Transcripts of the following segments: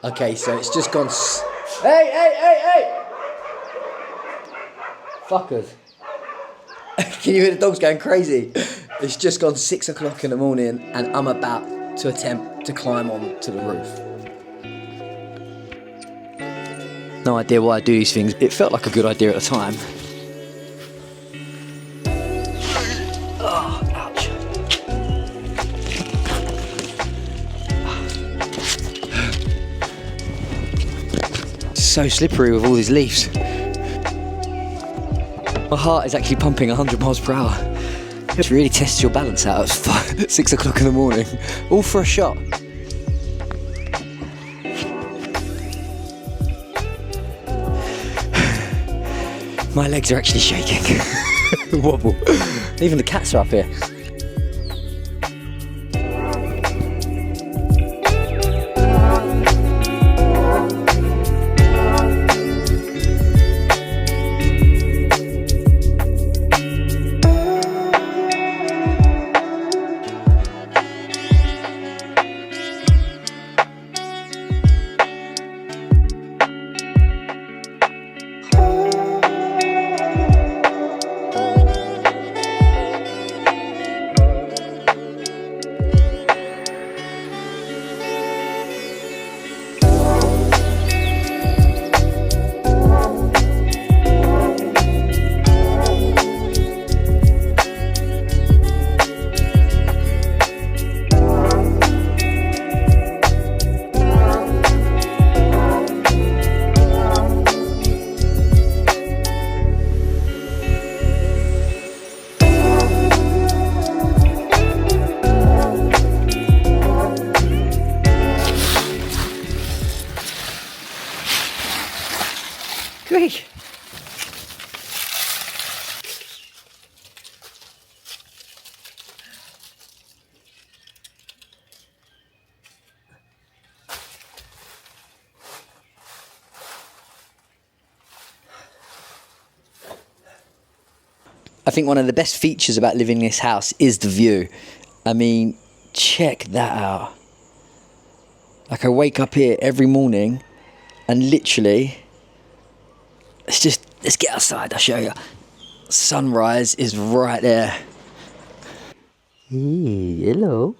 Okay, so it's just gone. Hey, hey, hey, hey! Fuckers. Can you hear the dogs going crazy? It's just gone 6 o'clock in the morning and I'm about to attempt to climb on to the roof. No idea why I do these things. It felt like a good idea at the time. Oh, ouch. So slippery with all these leaves. My heart is actually pumping 100 miles per hour. It really tests your balance out at 6 o'clock in the morning. All for a shot. My legs are actually shaking. Wobble. Even the cats are up here. Quick! I think one of the best features about living in this house is the view. I mean, check that out. Like, I wake up here every morning and literally, let's get outside, I'll show you. Sunrise is right there. Hey, hello.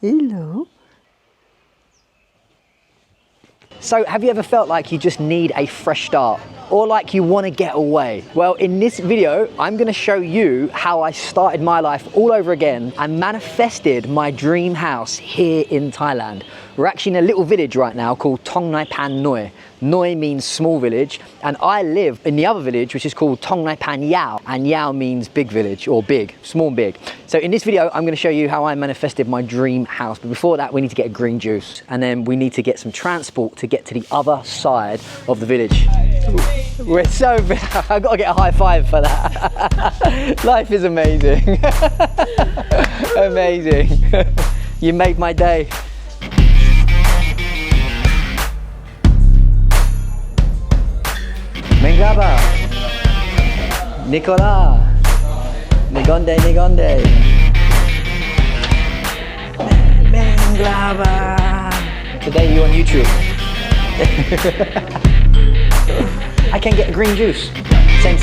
Hello. So, have you ever felt like you just need a fresh start? Or like you want to get away? Well, in this video, I'm going to show you how I started my life all over again and manifested my dream house here in Thailand. We're actually in a little village right now called Tong Nai Pan Noi. Noi means small village, and I live in the other village, which is called Tong Nai Pan Yao, and Yao means big village, or big, small and big. So in this video, I'm going to show you how I manifested my dream house. But before that, we need to get a green juice, and then we need to get some transport to get to the other side of the village. We're so big. I've got to get a high five for that. Life is amazing. Amazing. You made my day. Menglaba, Nicola, Nigonde, Nigonde, Menglaba. Today you on YouTube. I can get a green juice. Same.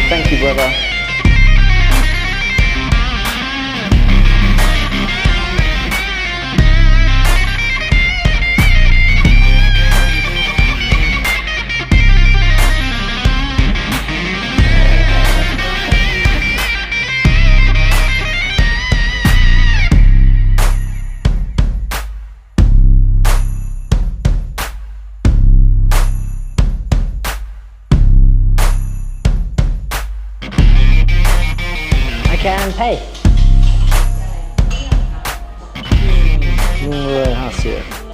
Thank you, brother. Can pay.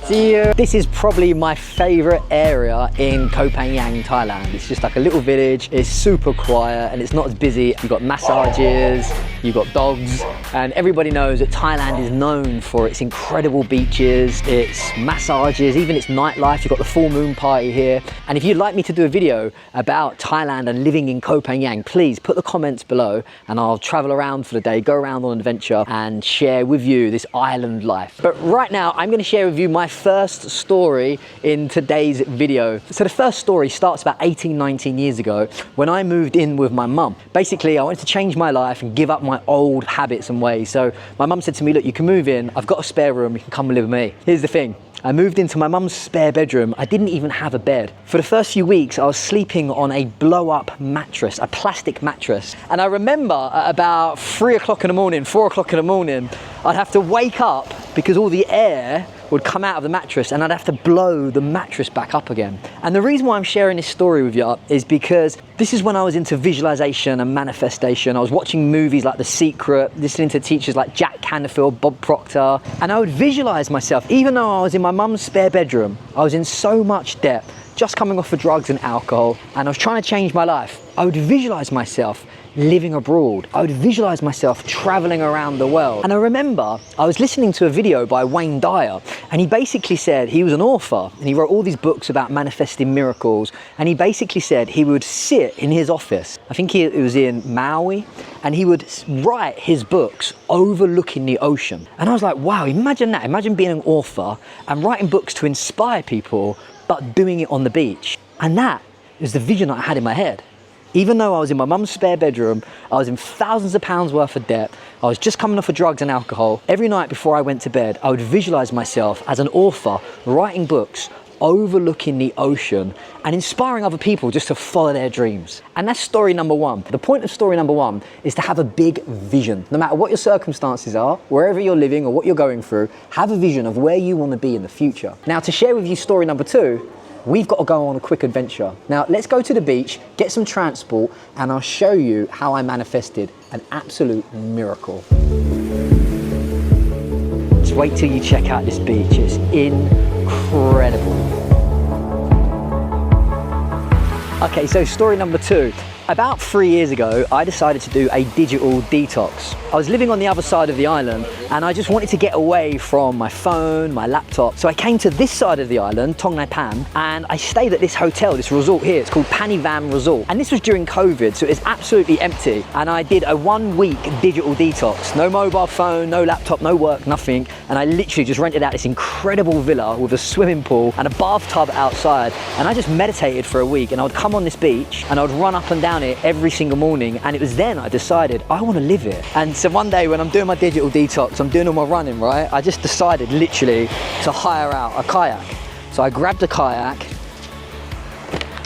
See you. This is probably my favorite area in Koh Phangan, Thailand. It's just like a little village. It's super quiet and it's not as busy. You've got massages, you've got dogs, and everybody knows that Thailand is known for its incredible beaches, its massages, even its nightlife. You've got the full moon party here. And if you'd like me to do a video about Thailand and living in Koh Phangan, please put the comments below and I'll travel around for the day, go around on an adventure and share with you this island life. But right now, I'm going to share with you my first story in today's video. So the first story starts about 18, 19 years ago when I moved in with my mum. Basically, I wanted to change my life and give up my old habits and ways. So my mum said to me, look, you can move in. I've got a spare room. You can come and live with me. Here's the thing. I moved into my mum's spare bedroom. I didn't even have a bed. For the first few weeks, I was sleeping on a blow-up mattress, a plastic mattress. And I remember at about 3 o'clock in the morning, 4 o'clock in the morning, I'd have to wake up because all the air would come out of the mattress and I'd have to blow the mattress back up again. And the reason why I'm sharing this story with you is because this is when I was into visualization and manifestation. I was watching movies like The Secret, listening to teachers like Jack Canfield, Bob Proctor, and I would visualize myself, even though I was in my mum's spare bedroom, I was in so much debt, just coming off of drugs and alcohol, and I was trying to change my life. I would visualize myself living abroad. I would visualize myself traveling around the world. And I remember I was listening to a video by Wayne Dyer, and he basically said he was an author and he wrote all these books about manifesting miracles. And he basically said he would sit in his office, I think it was in Maui, and he would write his books overlooking the ocean. And I was like, wow, imagine that. Imagine being an author and writing books to inspire people, but doing it on the beach. And that is the vision I had in my head. Even though I was in my mum's spare bedroom, I was in thousands of pounds worth of debt, I was just coming off of drugs and alcohol, every night before I went to bed, I would visualize myself as an author writing books overlooking the ocean and inspiring other people just to follow their dreams. And that's story number one. The point of story number one is to have a big vision. No matter what your circumstances are, wherever you're living or what you're going through, have a vision of where you want to be in the future. Now, to share with you story number two, we've got to go on a quick adventure. Now, let's go to the beach, get some transport, and I'll show you how I manifested an absolute miracle. Just wait till you check out this beach. It's incredible. Okay, so story number two. About 3 years ago, I decided to do a digital detox. I was living on the other side of the island and I just wanted to get away from my phone, my laptop. So I came to this side of the island, Tong Nai Pan, and I stayed at this hotel, this resort here. It's called Panivam Resort. And this was during COVID, so it was absolutely empty. And I did a 1 week digital detox. No mobile phone, no laptop, no work, nothing. And I literally just rented out this incredible villa with a swimming pool and a bathtub outside. And I just meditated for a week, and I would come on this beach and I would run up and down it every single morning. And it was then I decided I want to live here. And so one day when I'm doing my digital detox, I'm doing all my running, right? I just decided literally to hire out a kayak. So I grabbed a kayak,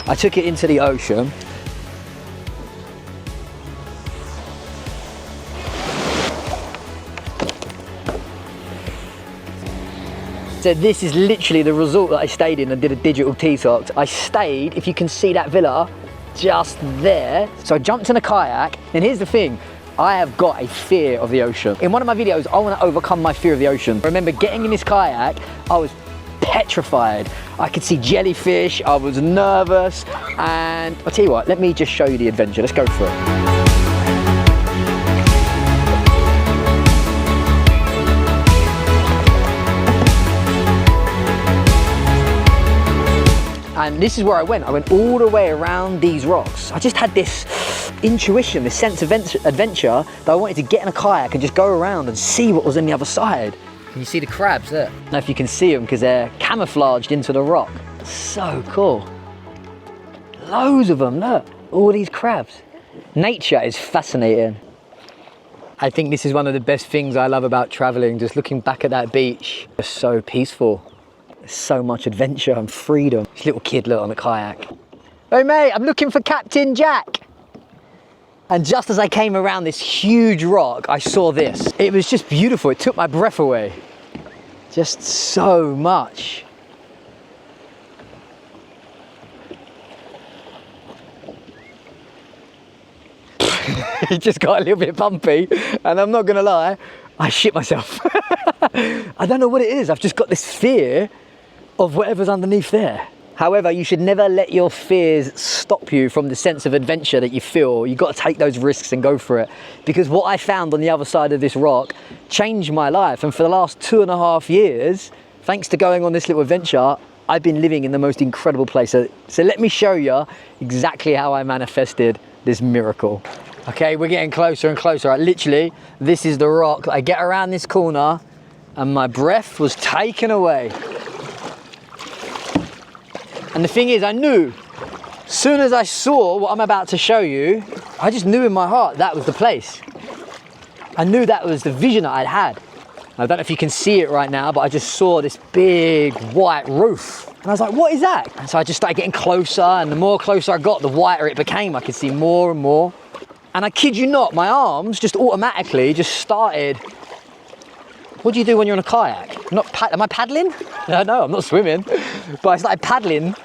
I took it into the ocean, so this is literally the resort that I stayed in and did a digital detox. I stayed, if you can see that villa, just there. So I jumped in a kayak, and here's the thing, I have got a fear of the ocean. In one of my videos, I want to overcome my fear of the ocean. I remember getting in this kayak, I was petrified. I could see jellyfish, I was nervous, and I'll tell you what, let me just show you the adventure. Let's go for it. And this is where I went all the way around these rocks. I just had this intuition, this sense of adventure that I wanted to get in a kayak and just go around and see what was on the other side. Can you see the crabs there? I don't know if you can see them because they're camouflaged into the rock. So cool. Loads of them, look, all these crabs. Nature is fascinating. I think this is one of the best things I love about traveling, just looking back at that beach. It's so peaceful. There's so much adventure and freedom. This little kid, look, on a kayak. Hey mate, I'm looking for Captain Jack. And just as I came around this huge rock, I saw this. It was just beautiful. It took my breath away. Just so much. It just got a little bit bumpy, and I'm not gonna lie, I shit myself. I don't know what it is. I've just got this fear of whatever's underneath there. However, you should never let your fears stop you from the sense of adventure that you feel. You've got to take those risks and go for it. Because what I found on the other side of this rock changed my life. And for the last 2.5 years, thanks to going on this little adventure, I've been living in the most incredible place. So let me show you exactly how I manifested this miracle. Okay, we're getting closer and closer. Right, literally, this is the rock. I get around this corner and my breath was taken away. And the thing is, I knew, as soon as I saw what I'm about to show you, I just knew in my heart that was the place. I knew that was the vision that I'd had. I don't know if you can see it right now, but I just saw this big white roof. And I was like, what is that? And so I just started getting closer, and the more closer I got, the whiter it became. I could see more and more. And I kid you not, my arms just automatically just started. What do you do when you're on a kayak? Am I paddling? No, I'm not swimming. But I started paddling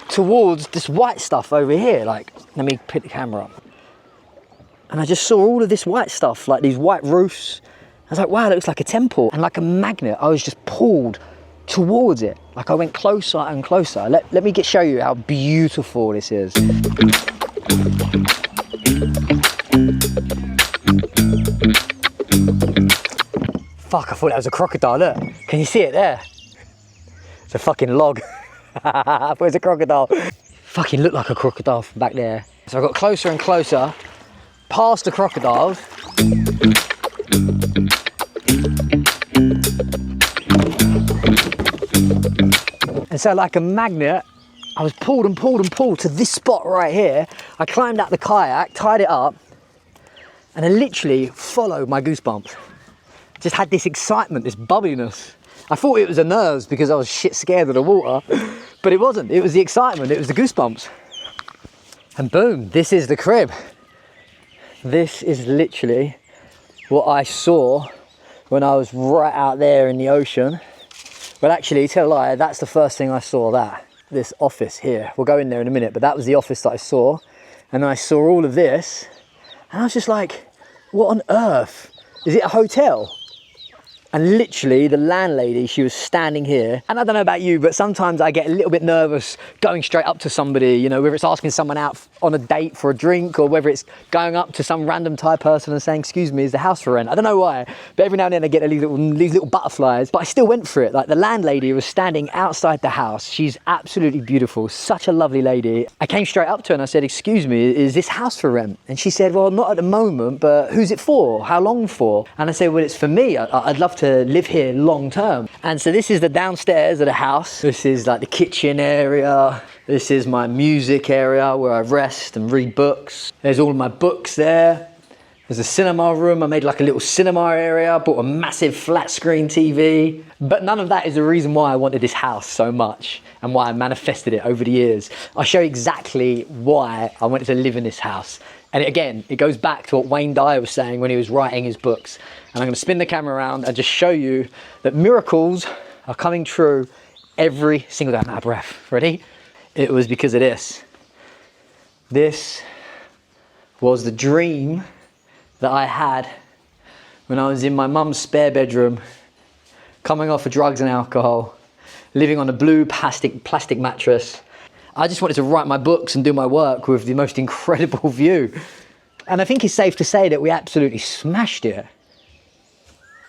towards this white stuff over here. Like, let me pick the camera up. And I just saw all of this white stuff, like these white roofs. I was like, wow, it looks like a temple. And like a magnet, I was just pulled towards it. Like I went closer and closer. Let me show you how beautiful this is. Fuck, I thought that was a crocodile, look. Can you see it there? It's a fucking log. I thought it was a crocodile. Fucking looked like a crocodile from back there. So I got closer and closer, past the crocodiles. And so like a magnet, I was pulled and pulled and pulled to this spot right here. I climbed out the kayak, tied it up, and I literally followed my goosebumps. Just had this excitement, this bubbliness. I thought it was the nerves because I was shit scared of the water, but it wasn't. It was the excitement, it was the goosebumps. And boom, this is the crib. This is literally what I saw when I was right out there in the ocean. But actually, tell a lie, that's the first thing I saw, this office here. We'll go in there in a minute, but that was the office that I saw. And then I saw all of this, and I was just like, what on earth? Is it a hotel? And literally the landlady, she was standing here. And I don't know about you, but sometimes I get a little bit nervous going straight up to somebody, you know, whether it's asking someone out on a date for a drink or whether it's going up to some random Thai person and saying, excuse me, is the house for rent? I don't know why, but every now and then I get these little butterflies, but I still went for it. Like the landlady was standing outside the house. She's absolutely beautiful, such a lovely lady. I came straight up to her and I said, excuse me, is this house for rent? And she said, well, not at the moment, but who's it for? How long for? And I said, well, it's for me. I'd love to live here long term. And so this is the downstairs of the house. This is like the kitchen area. This is my music area where I rest and read books. There's all of my books there. There's a cinema room. I made like a little cinema area, bought a massive flat screen TV. But none of that is the reason why I wanted this house so much and why I manifested it over the years. I'll show you exactly why I wanted to live in this house. And again, it goes back to what Wayne Dyer was saying when he was writing his books. And I'm going to spin the camera around and just show you that miracles are coming true every single day. I'm out of breath. Ready? It was because of this. This was the dream that I had when I was in my mum's spare bedroom, coming off of drugs and alcohol, living on a blue plastic mattress. I just wanted to write my books and do my work with the most incredible view. And I think it's safe to say that we absolutely smashed it.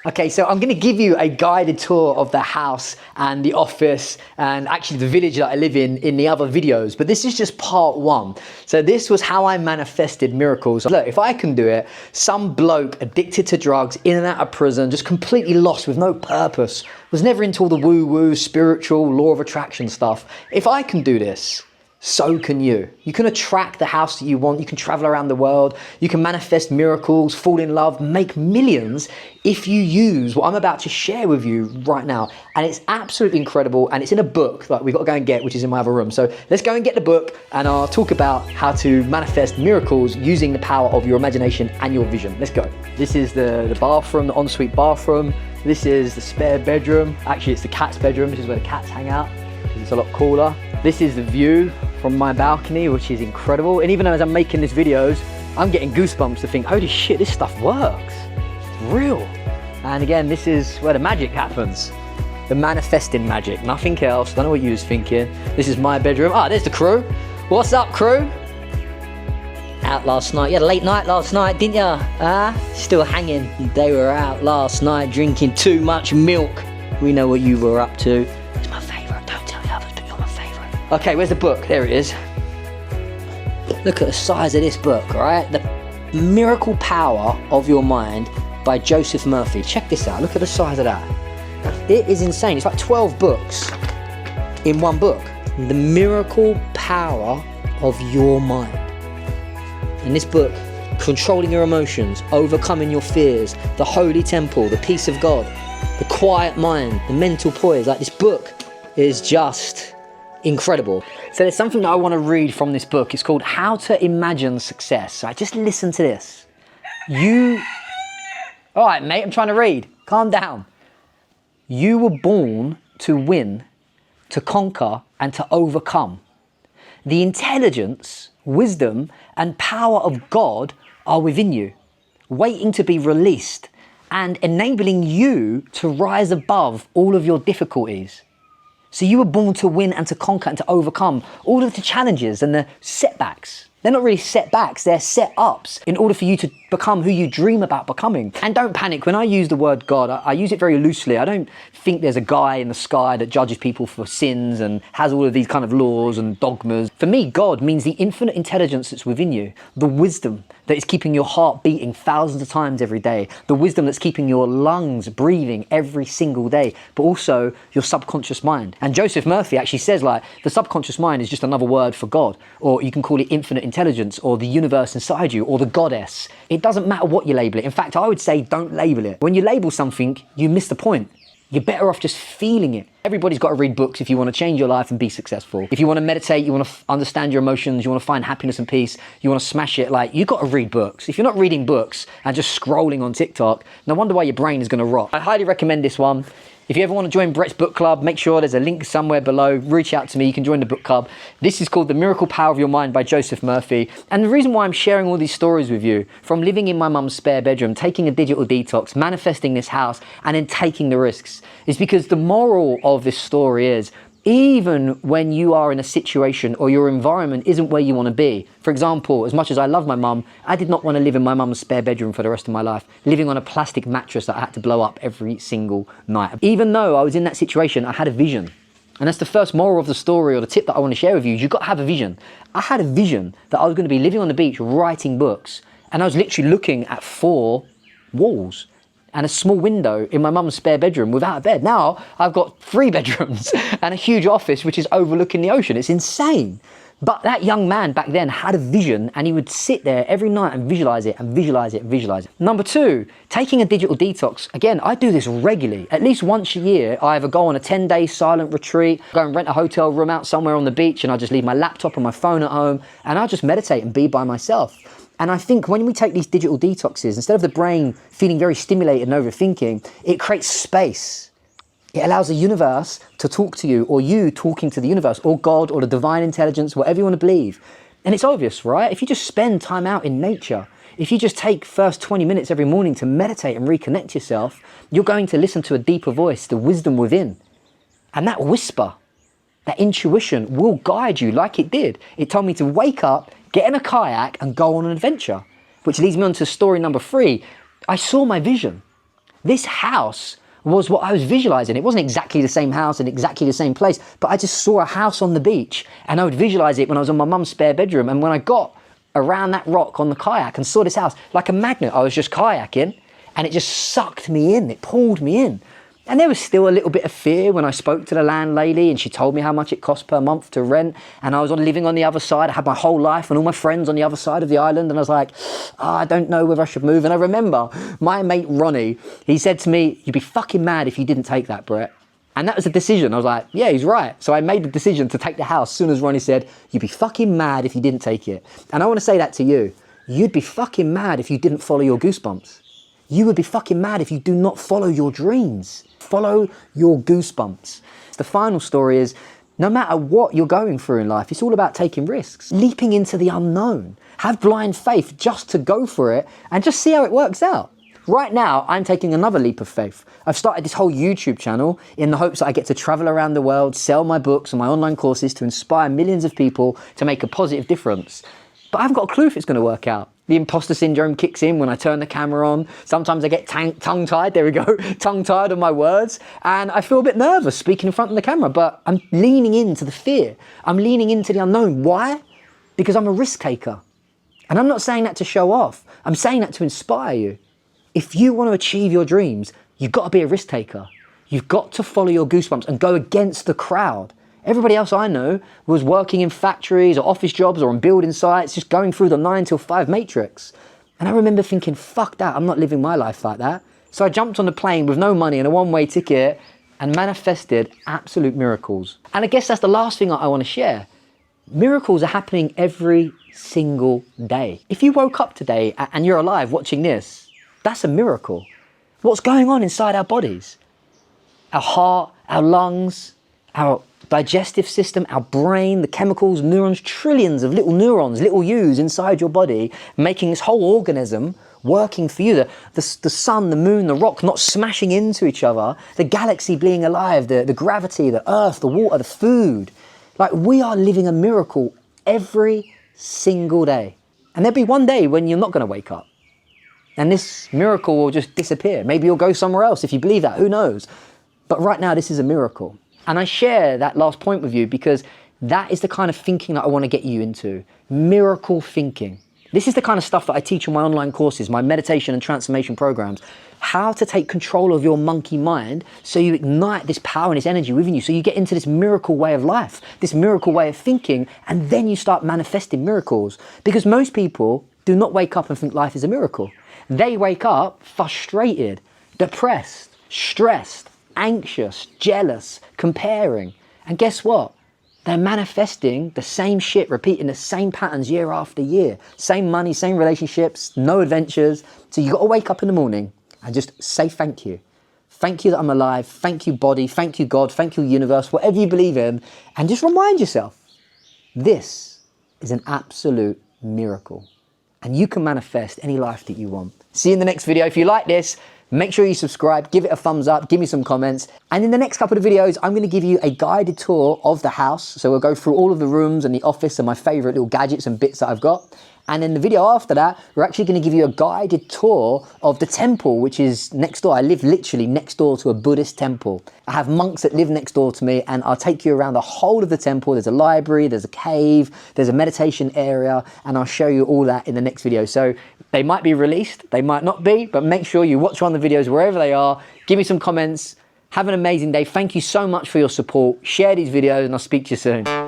Okay, so I'm going to give you a guided tour of the house and the office and actually the village that I live in the other videos, but this is just part one. So this was how I manifested miracles. Look, if I can do it, some bloke addicted to drugs, in and out of prison, just completely lost with no purpose, was never into all the woo-woo, spiritual, law of attraction stuff. If I can do this, so can you. You can attract the house that you want. You can travel around the world. You can manifest miracles, fall in love, make millions if you use what I'm about to share with you right now. And it's absolutely incredible. And it's in a book that we've got to go and get, which is in my other room. So let's go and get the book and I'll talk about how to manifest miracles using the power of your imagination and your vision. Let's go. This is the bathroom, the ensuite bathroom. This is the spare bedroom. Actually, it's the cat's bedroom. This is where the cats hang out. It's a lot cooler. This is the view from my balcony, which is incredible. And even as I'm making these videos, I'm getting goosebumps to think, holy shit, this stuff works. It's real. And again, this is where the magic happens. The manifesting magic, nothing else. Don't know what you was thinking. This is my bedroom. Ah, there's the crew. What's up, crew? Out last night. You had a late night last night, didn't ya? Still hanging. They were out last night drinking too much milk. We know what you were up to. It's my favourite. Don't tell the others, but you're my favourite. Okay, where's the book? There it is. Look at the size of this book, all right? The Miracle Power of Your Mind by Joseph Murphy. Check this out. Look at the size of that. It is insane. It's like 12 books in one book. The Miracle Power of Your Mind. In this book, controlling your emotions, overcoming your fears, the holy temple, the peace of God, the quiet mind, the mental poise. Like, this book is just incredible. So there's something that I want to read from this book. It's called How to Imagine Success. So just listen to this. All right, mate, I'm trying to read. Calm down. You were born to win, to conquer, and to overcome. The intelligence, wisdom, and power of God are within you, waiting to be released and enabling you to rise above all of your difficulties. So you were born to win and to conquer and to overcome all of the challenges and the setbacks. They're not really setbacks, they're set-ups in order for you to become who you dream about becoming. And don't panic, when I use the word God, I use it very loosely. I don't think there's a guy in the sky that judges people for sins and has all of these kind of laws and dogmas. For me, God means the infinite intelligence that's within you, the wisdom that is keeping your heart beating thousands of times every day, the wisdom that's keeping your lungs breathing every single day, but also your subconscious mind. And Joseph Murphy actually says, like, the subconscious mind is just another word for God, or you can call it infinite intelligence, or the universe inside you, or the goddess. It doesn't matter what you label it. In fact, I would say don't label it. When you label something, you miss the point. You're better off just feeling it. Everybody's got to read books if you want to change your life and be successful. If you want to meditate, you want to understand your emotions, you want to find happiness and peace, you want to smash it, like, you've got to read books. If you're not reading books and just scrolling on TikTok, no wonder why your brain is going to rot. I highly recommend this one. If you ever want to join Brett's book club, make sure there's a link somewhere below. Reach out to me, you can join the book club. This is called The Miracle Power of Your Mind by Joseph Murphy. And the reason why I'm sharing all these stories with you, from living in my mum's spare bedroom, taking a digital detox, manifesting this house, and then taking the risks, is because the moral of this story is, even when you are in a situation or your environment isn't where you want to be. For example, as much as I love my mum, I did not want to live in my mum's spare bedroom for the rest of my life, living on a plastic mattress that I had to blow up every single night. Even though I was in that situation, I had a vision. And that's the first moral of the story, or the tip that I want to share with you. You've got to have a vision. I had a vision that I was going to be living on the beach, writing books, and I was literally looking at 4 walls and a small window in my mum's spare bedroom without a bed. Now I've got 3 bedrooms and a huge office which is overlooking the ocean. It's insane. But that young man back then had a vision, and he would sit there every night and visualize it and visualize it and visualize it. Number 2, taking a digital detox. Again, I do this regularly. At least once a year, I either go on a 10-day silent retreat, go and rent a hotel room out somewhere on the beach, and I just leave my laptop and my phone at home, and I just meditate and be by myself. And I think when we take these digital detoxes, instead of the brain feeling very stimulated and overthinking, it creates space. It allows the universe to talk to you, or you talking to the universe, or God, or the divine intelligence, whatever you want to believe. And it's obvious, right? If you just spend time out in nature, if you just take first 20 minutes every morning to meditate and reconnect yourself, you're going to listen to a deeper voice, the wisdom within. And that whisper, that intuition will guide you like it did. It told me to wake up, get in a kayak and go on an adventure. Which leads me on to story number 3. I saw my vision. This house was what I was visualizing. It wasn't exactly the same house in exactly the same place, but I just saw a house on the beach, and I would visualize it when I was in my mum's spare bedroom. And when I got around that rock on the kayak and saw this house, like a magnet, I was just kayaking, and it just sucked me in. It pulled me in. And there was still a little bit of fear when I spoke to the landlady and she told me how much it cost per month to rent. And I was living on the other side. I had my whole life and all my friends on the other side of the island. And I was like, I don't know whether I should move. And I remember my mate Ronnie, he said to me, you'd be fucking mad if you didn't take that, Brett. And that was the decision. I was like, yeah, he's right. So I made the decision to take the house as soon as Ronnie said, you'd be fucking mad if you didn't take it. And I want to say that to you. You'd be fucking mad if you didn't follow your goosebumps. You would be fucking mad if you do not follow your dreams. Follow your goosebumps. The final story is, no matter what you're going through in life, it's all about taking risks, leaping into the unknown. Have blind faith just to go for it and just see how it works out. Right now, I'm taking another leap of faith. I've started this whole YouTube channel in the hopes that I get to travel around the world, sell my books and my online courses to inspire millions of people to make a positive difference. But I haven't got a clue if it's going to work out. The imposter syndrome kicks in when I turn the camera on. Sometimes I get tongue-tied, there we go, tongue-tied on my words. And I feel a bit nervous speaking in front of the camera, but I'm leaning into the fear. I'm leaning into the unknown. Why? Because I'm a risk taker. And I'm not saying that to show off. I'm saying that to inspire you. If you want to achieve your dreams, you've got to be a risk taker. You've got to follow your goosebumps and go against the crowd. Everybody else I know was working in factories or office jobs or on building sites, just going through the 9 till 5 matrix. And I remember thinking, fuck that, I'm not living my life like that. So I jumped on a plane with no money and a one-way ticket and manifested absolute miracles. And I guess that's the last thing I want to share. Miracles are happening every single day. If you woke up today and you're alive watching this, that's a miracle. What's going on inside our bodies? Our heart, our lungs, our digestive system, our brain, the chemicals, neurons, trillions of little neurons, little yous inside your body, making this whole organism working for you. The sun, the moon, the rock not smashing into each other, the galaxy being alive, the gravity, the earth, the water, the food. Like, we are living a miracle every single day. And there'll be one day when you're not going to wake up. And this miracle will just disappear. Maybe you'll go somewhere else if you believe that, who knows? But right now, this is a miracle. And I share that last point with you because that is the kind of thinking that I want to get you into. Miracle thinking. This is the kind of stuff that I teach in my online courses, my meditation and transformation programs. How to take control of your monkey mind so you ignite this power and this energy within you, so you get into this miracle way of life, this miracle way of thinking, and then you start manifesting miracles. Because most people do not wake up and think life is a miracle. They wake up frustrated, depressed, stressed, anxious, jealous, comparing. And guess what? They're manifesting the same shit, repeating the same patterns year after year. Same money, same relationships, no adventures. So you got to wake up in the morning and just say thank you. Thank you that I'm alive. Thank you, body. Thank you, God. Thank you, universe. Whatever you believe in. And just remind yourself, this is an absolute miracle. And you can manifest any life that you want. See you in the next video. If you like this, make sure you subscribe, give it a thumbs up, give me some comments. And in the next couple of videos, I'm going to give you a guided tour of the house. So we'll go through all of the rooms and the office and my favorite little gadgets and bits that I've got. And in the video after that, we're actually going to give you a guided tour of the temple, which is next door. I live literally next door to a Buddhist temple. I have monks that live next door to me, and I'll take you around the whole of the temple. There's a library, there's a cave, there's a meditation area, and I'll show you all that in the next video. So they might be released, they might not be, but make sure you watch one of the videos wherever they are. Give me some comments. Have an amazing day. Thank you so much for your support. Share these videos, and I'll speak to you soon.